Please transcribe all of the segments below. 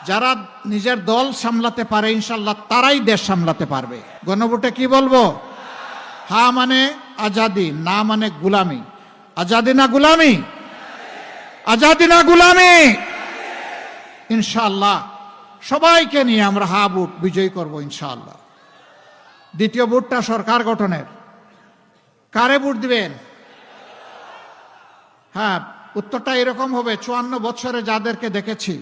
যারা নিজের দল সামলাতে পারে ইনশাল্লাহ তারাই দেশ সামলাতে পারবে। গণভোটে কি বলবো? হ্যাঁ মানে আজাদি, না মানে গুলামি। আজাদি না গুলামি? আজাদি না গুলামি? ইনশাআল্লাহ সবাইকে নিয়ে আমরা হা ভোট বিজয়ী করব ইনশাআল্লাহ। দ্বিতীয় ভোটটা সরকার গঠনের। কারে ভোট দিবেন? হ্যাঁ, উত্তরটা এরকম হবে, 54 বছরে যাদেরকে দেখেছি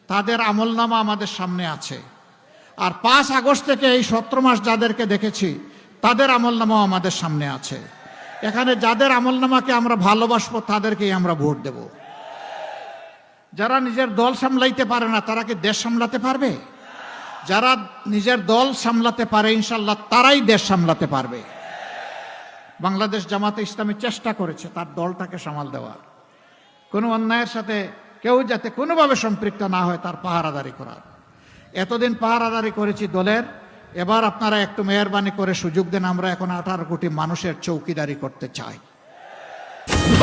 তাদের আমলনামা আমাদের সামনে আছে। আর 5 আগস্ট থেকে এই 17 মাস যাদেরকে দেখেছি তাদের আমলনামাও আমাদের সামনে আছে। এখানে যাদের আমলনামাকে আমরা ভালোবাসবো তাদেরকেই আমরা ভোট দেব। যারা নিজের দল সামলাইতে পারে না তারা কি দেশ সামলাতে পারবে? যারা নিজের দল সামলাতে পারে ইনশাল্লাহ তারাই দেশ সামলাতে পারবে। বাংলাদেশ জামাতে ইসলামী চেষ্টা করেছে তার দলটাকে সামাল দেওয়ার, কোনো অন্যায়ের সাথে কেউ যাতে কোনোভাবে সম্পৃক্ত না হয় তার পাহারাদারি করার। এতদিন পাহারাদারি করেছি দলের, এবার আপনারা একটু মেহরবানি করে সুযোগ দেন, আমরা এখন 18 কোটি মানুষের চৌকিদারি করতে চাই।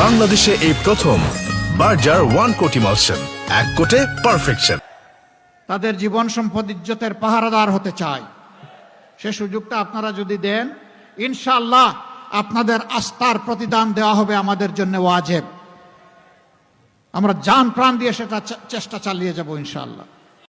বাংলাদেশে এই প্রথম বার্জার 1 কোটি মালসেন, 1 কোটে পারফেকশন। তাদের জীবন সম্পদ ইজ্জতের পাহারাদার হতে চাই। সে সুযোগটা আপনারা যদি দেন ইনশাআল্লাহ আপনাদের আস্থার প্রতিদান দেওয়া হবে আমাদের জন্য ওয়াজিব। আমরা জান প্রাণ দিয়ে সেটা চেষ্টা চালিয়ে যাব ইনশাআল্লাহ।